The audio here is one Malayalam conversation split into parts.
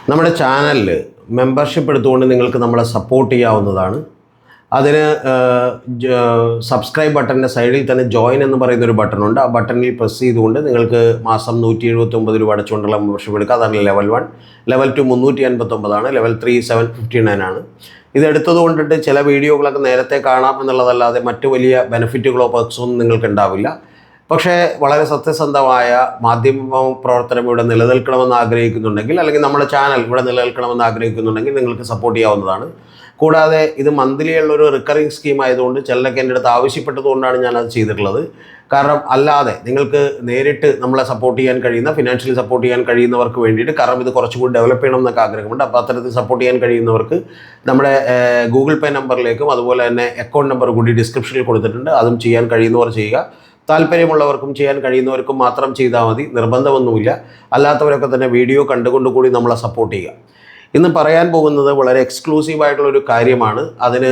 നമ്മുടെ ചാനലിൽ മെമ്പർഷിപ്പ് എടുത്തുകൊണ്ട് നിങ്ങൾക്ക് നമ്മളെ സപ്പോർട്ട് ചെയ്യാവുന്നതാണ്. അതിന് സബ്സ്ക്രൈബ് ബട്ടൻ്റെ സൈഡിൽ തന്നെ ജോയിൻ എന്ന് പറയുന്നൊരു ബട്ടണുണ്ട്. ആ ബട്ടണിൽ പ്രസ് ചെയ്തുകൊണ്ട് നിങ്ങൾക്ക് മാസം 179 രൂപ അടച്ചുകൊണ്ടുള്ള മെമ്പർഷിപ്പ് എടുക്കുക. അതാണ് ലെവൽ 1. ലെവൽ 2 359 ലെവൽ 3 759 ആണ്. ഇതെടുത്തത് കൊണ്ടിട്ട് ചില വീഡിയോകളൊക്കെ നേരത്തെ കാണാം എന്നുള്ളതല്ലാതെ മറ്റു വലിയ ബെനിഫിറ്റുകളോ പെർക്സോ ഒന്നും നിങ്ങൾക്ക് ഉണ്ടാവില്ല. പക്ഷേ വളരെ സത്യസന്ധമായ മാധ്യമ പ്രവർത്തനം ഇവിടെ നിലനിൽക്കണമെന്ന് ആഗ്രഹിക്കുന്നുണ്ടെങ്കിൽ, അല്ലെങ്കിൽ നമ്മുടെ ചാനൽ ഇവിടെ നിലനിൽക്കണമെന്ന് ആഗ്രഹിക്കുന്നുണ്ടെങ്കിൽ നിങ്ങൾക്ക് സപ്പോർട്ട് ചെയ്യാവുന്നതാണ്. കൂടാതെ ഇത് മന്ത്ലി ഉള്ളൊരു റിക്കറിങ് സ്കീം ആയതുകൊണ്ട് ചിലരൊക്കെ എൻ്റെ അടുത്ത് ആവശ്യപ്പെട്ടതുകൊണ്ടാണ് ഞാനത് ചെയ്തിട്ടുള്ളത്. കാരണം അല്ലാതെ നിങ്ങൾക്ക് നേരിട്ട് നമ്മളെ സപ്പോർട്ട് ചെയ്യാൻ കഴിയുന്ന, ഫിനാൻഷ്യലി സപ്പോർട്ട് ചെയ്യാൻ കഴിയുന്നവർക്ക് വേണ്ടിയിട്ട്, കാരണം ഇത് കുറച്ചുകൂടി ഡെവലപ്പ് ചെയ്യണം എന്നൊക്കെ ആഗ്രഹമുണ്ട്. അപ്പോൾ അത്തരത്തിൽ സപ്പോർട്ട് ചെയ്യാൻ കഴിയുന്നവർക്ക് നമ്മുടെ ഗൂഗിൾ പേ നമ്പറിലേക്കും അതുപോലെ തന്നെ അക്കൗണ്ട് നമ്പർ കൂടി ഡിസ്ക്രിപ്ഷനിൽ കൊടുത്തിട്ടുണ്ട്. അതും ചെയ്യാൻ കഴിയുന്നവർ ചെയ്യുക. താല്പര്യമുള്ളവർക്കും ചെയ്യാൻ കഴിയുന്നവർക്കും മാത്രം ചെയ്താൽ മതി, നിർബന്ധമൊന്നുമില്ല. അല്ലാത്തവരൊക്കെ തന്നെ വീഡിയോ കണ്ടുകൊണ്ടുകൂടി നമ്മളെ സപ്പോർട്ട് ചെയ്യുക. ഇന്ന് പറയാൻ പോകുന്നത് വളരെ എക്സ്ക്ലൂസീവായിട്ടുള്ളൊരു കാര്യമാണ്. അതിന്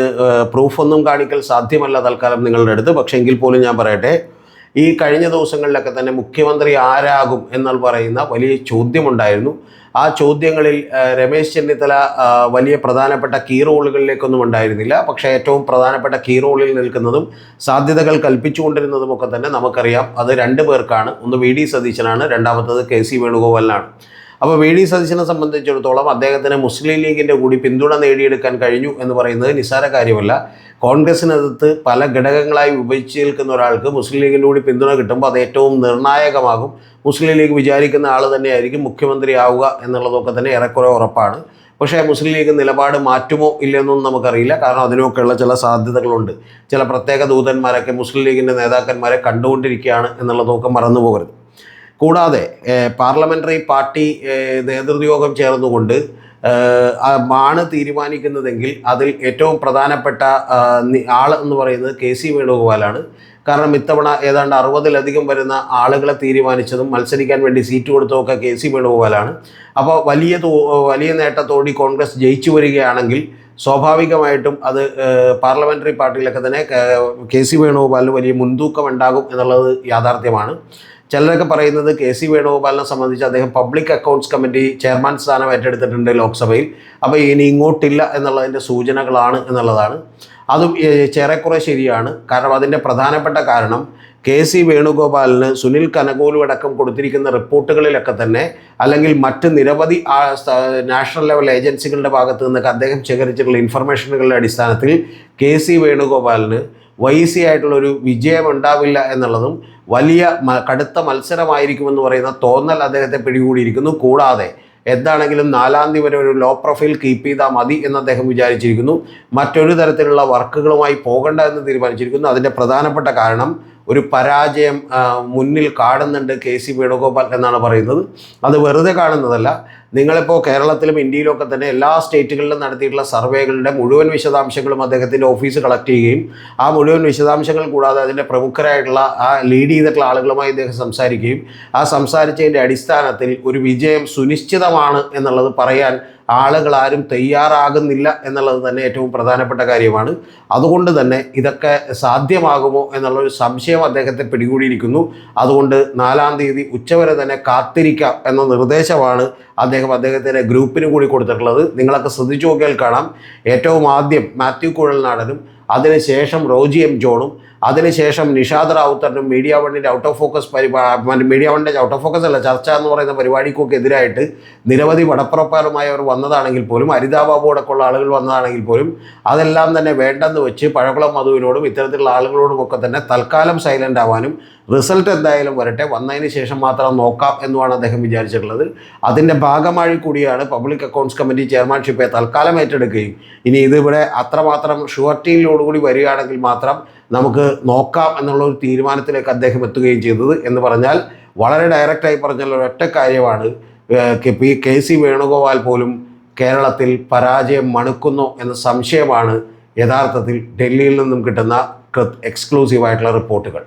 പ്രൂഫൊന്നും കാണിക്കൽ സാധ്യമല്ല തൽക്കാലം നിങ്ങളുടെ അടുത്ത്. പക്ഷേ എങ്കിൽ പോലും ഞാൻ പറയട്ടെ, ഈ കഴിഞ്ഞ ദിവസങ്ങളിലൊക്കെ തന്നെ മുഖ്യമന്ത്രി ആരാകും എന്ന് പറയുന്ന വലിയ ചോദ്യമുണ്ടായിരുന്നു. ആ ചോദ്യങ്ങളിൽ രമേശ് ചെന്നിത്തല വലിയ പ്രധാനപ്പെട്ട കീ റോളുകളിലേക്കൊന്നും ഉണ്ടായിരുന്നില്ല. പക്ഷേ ഏറ്റവും പ്രധാനപ്പെട്ട കീ റോളിൽ നിൽക്കുന്നതും സാധ്യതകൾ കൽപ്പിച്ചുകൊണ്ടിരുന്നതുമൊക്കെ തന്നെ നമുക്കറിയാം. അത് 2 പേർക്കാണ്. ഒന്ന് വി ഡി സതീശനാണ്, രണ്ടാമത്തത് കെ സി വേണുഗോപാലിനാണ്. അപ്പോൾ വി ഡി സതീശനെ സംബന്ധിച്ചിടത്തോളം അദ്ദേഹത്തിന് മുസ്ലിം ലീഗിൻ്റെ കൂടി പിന്തുണ നേടിയെടുക്കാൻ കഴിഞ്ഞു എന്ന് പറയുന്നത് നിസ്സാര കാര്യമല്ല. കോൺഗ്രസിനകത്ത് പല ഘടകങ്ങളായി വിഭജിച്ച് നിൽക്കുന്ന ഒരാൾക്ക് മുസ്ലിം ലീഗിൻ്റെ കൂടി പിന്തുണ കിട്ടുമ്പോൾ അത് ഏറ്റവും നിർണായകമാകും. മുസ്ലിം ലീഗ് വിചാരിക്കുന്ന ആൾ തന്നെയായിരിക്കും മുഖ്യമന്ത്രി ആവുക എന്നുള്ളതൊക്കെ തന്നെ ഏറെക്കുറെ ഉറപ്പാണ്. പക്ഷേ മുസ്ലിം ലീഗ് നിലപാട് മാറ്റുമോ ഇല്ലെന്നൊന്നും നമുക്കറിയില്ല. കാരണം അതിനൊക്കെയുള്ള ചില സാധ്യതകളുണ്ട്. ചില പ്രത്യേക ദൂതന്മാരൊക്കെ മുസ്ലിം ലീഗിൻ്റെ നേതാക്കന്മാരെ കണ്ടുകൊണ്ടിരിക്കുകയാണ് എന്നുള്ളതൊക്കെ മറന്നു പോകരുത്. കൂടാതെ പാർലമെൻ്ററി പാർട്ടി നേതൃയോഗം ചേർന്നുകൊണ്ട് ആണ് തീരുമാനിക്കുന്നതെങ്കിൽ അതിൽ ഏറ്റവും പ്രധാനപ്പെട്ട ആൾ എന്ന് പറയുന്നത് കെ സി വേണുഗോപാലാണ്. കാരണം ഇത്തവണ ഏതാണ്ട് 60-ലധികം വരുന്ന ആളുകളെ തീരുമാനിച്ചതും മത്സരിക്കാൻ വേണ്ടി സീറ്റ് കൊടുത്തതൊക്കെ കെ സി വേണുഗോപാലാണ്. അപ്പോൾ വലിയ നേട്ടത്തോടെ കോൺഗ്രസ് ജയിച്ചു വരികയാണെങ്കിൽ സ്വാഭാവികമായിട്ടും അത് പാർലമെൻ്ററി പാർട്ടിയിലൊക്കെ തന്നെ കെ സി വേണുഗോപാലിന് വലിയ മുൻതൂക്കം ഉണ്ടാകും എന്നുള്ളത് യാഥാർത്ഥ്യമാണ്. ചിലരൊക്കെ പറയുന്നത് കെ സി വേണുഗോപാലിനെ സംബന്ധിച്ച് അദ്ദേഹം പബ്ലിക് അക്കൗണ്ട്സ് കമ്മിറ്റി ചെയർമാൻ സ്ഥാനം ഏറ്റെടുത്തിട്ടുണ്ട് ലോക്സഭയിൽ. അപ്പോൾ ഇനി ഇങ്ങോട്ടില്ല എന്നുള്ളതിൻ്റെ സൂചനകളാണ് എന്നുള്ളതാണ്. അതും ഏറെക്കുറെ ശരിയാണ്. കാരണം അതിൻ്റെ പ്രധാനപ്പെട്ട കാരണം കെ സി വേണുഗോപാലിന് സുനിൽ കനകോലു അടക്കം കൊടുത്തിരിക്കുന്ന റിപ്പോർട്ടുകളിലൊക്കെ തന്നെ, അല്ലെങ്കിൽ മറ്റ് നിരവധി നാഷണൽ ലെവൽ ഏജൻസികളുടെ ഭാഗത്തു നിന്നൊക്കെ അദ്ദേഹം ശേഖരിച്ചിട്ടുള്ള ഇൻഫർമേഷനുകളുടെ അടിസ്ഥാനത്തിൽ കെ സി വേണുഗോപാലിന് വൈസി ആയിട്ടുള്ളൊരു വിജയം ഉണ്ടാവില്ല എന്നുള്ളതും വലിയ കടുത്ത മത്സരമായിരിക്കുമെന്ന് പറയുന്ന തോന്നൽ അദ്ദേഹത്തെ പിടികൂടിയിരിക്കുന്നു. കൂടാതെ എന്താണെങ്കിലും 4-ാം തീയതി വരെ ഒരു ലോ പ്രൊഫൈൽ കീപ്പ് ചെയ്താൽ മതി എന്ന് അദ്ദേഹം വിചാരിച്ചിരിക്കുന്നു. മറ്റൊരു തരത്തിലുള്ള വർക്കുകളുമായി പോകണ്ട എന്ന് തീരുമാനിച്ചിരിക്കുന്നു. അതിൻ്റെ പ്രധാനപ്പെട്ട കാരണം ഒരു പരാജയം മുന്നിൽ കാണുന്നുണ്ട് കെ സി വേണുഗോപാൽ എന്നാണ് പറയുന്നത്. അത് വെറുതെ കാണുന്നതല്ല. നിങ്ങളിപ്പോൾ കേരളത്തിലും ഇന്ത്യയിലൊക്കെ തന്നെ എല്ലാ സ്റ്റേറ്റുകളിലും നടത്തിയിട്ടുള്ള സർവേകളുടെ മുഴുവൻ വിശദാംശങ്ങളും അദ്ദേഹത്തിൻ്റെ ഓഫീസ് കളക്ട് ചെയ്യുകയും ആ മുഴുവൻ വിശദാംശങ്ങൾ കൂടാതെ അതിൻ്റെ പ്രമുഖരായിട്ടുള്ള ആ ലീഡ് ചെയ്തിട്ടുള്ള ആളുകളുമായി അദ്ദേഹം സംസാരിക്കുകയും ആ സംസാരിച്ചതിൻ്റെ അടിസ്ഥാനത്തിൽ ഒരു വിജയം സുനിശ്ചിതമാണ് എന്നുള്ളത് പറയാൻ ആളുകൾ ആരും തയ്യാറാകുന്നില്ല എന്നുള്ളത് തന്നെ ഏറ്റവും പ്രധാനപ്പെട്ട കാര്യമാണ്. അതുകൊണ്ട് തന്നെ ഇതൊക്കെ സാധ്യമാകുമോ എന്നുള്ളൊരു സംശയം അദ്ദേഹത്തെ പിടികൂടിയിരിക്കുന്നു. അതുകൊണ്ട് 4-ാം തീയതി ഉച്ചവരെ തന്നെ കാത്തിരിക്കാം എന്ന നിർദ്ദേശമാണ് അദ്ദേഹത്തിൻ്റെ ഗ്രൂപ്പിന് കൂടി കൊടുത്തിട്ടുള്ളത്. നിങ്ങളൊക്കെ ശ്രദ്ധിച്ചു നോക്കിയാൽ കാണാം. ഏറ്റവും ആദ്യം മാത്യു കുഴൽനാടനും അതിനുശേഷം റോജി എം ജോണും അതിനുശേഷം നിഷാദ് റാവുത്തറിനും മീഡിയ വണ്ണിൻ്റെ ഔട്ട് ഓഫ് ഫോക്കസ് അല്ല, ചർച്ച എന്ന് പറയുന്ന പരിപാടിക്കൊക്കെ എതിരായിട്ട് നിരവധി വടപ്പുറപ്പാറുമായവർ വന്നതാണെങ്കിൽ പോലും, അരിതാ ബാബു അടക്കമുള്ള ആളുകൾ വന്നതാണെങ്കിൽ പോലും അതെല്ലാം തന്നെ വേണ്ടെന്ന് വെച്ച് പഴകുളം മധുവിനോടും ഇത്തരത്തിലുള്ള ആളുകളോടുമൊക്കെ തന്നെ തൽക്കാലം സൈലൻ്റ് ആവാനും റിസൾട്ട് എന്തായാലും വരട്ടെ, വന്നതിന് ശേഷം മാത്രം നോക്കാം എന്നുമാണ് അദ്ദേഹം വിചാരിച്ചിട്ടുള്ളത്. അതിൻ്റെ ഭാഗമായി കൂടിയാണ് പബ്ലിക് അക്കൗണ്ട്സ് കമ്മിറ്റി ചെയർമാൻഷിപ്പെ തൽക്കാലം ഏറ്റെടുക്കുകയും ഇനി ഇതിവിടെ അത്രമാത്രം ഷുവർട്ടിയിലോടുകൂടി വരികയാണെങ്കിൽ മാത്രം നമുക്ക് നോക്കാം എന്നുള്ളൊരു തീരുമാനത്തിലേക്ക് അദ്ദേഹം എത്തുകയും ചെയ്തത്. എന്ന് പറഞ്ഞാൽ വളരെ ഡയറക്റ്റായി പറഞ്ഞാൽ ഒരൊറ്റ കാര്യമാണ്, കെ സി വേണുഗോപാൽ പോലും കേരളത്തിൽ പരാജയം മണുക്കുന്നു എന്ന സംശയമാണ് യഥാർത്ഥത്തിൽ ഡൽഹിയിൽ നിന്നും കിട്ടുന്ന എക്സ്ക്ലൂസീവായിട്ടുള്ള റിപ്പോർട്ടുകൾ.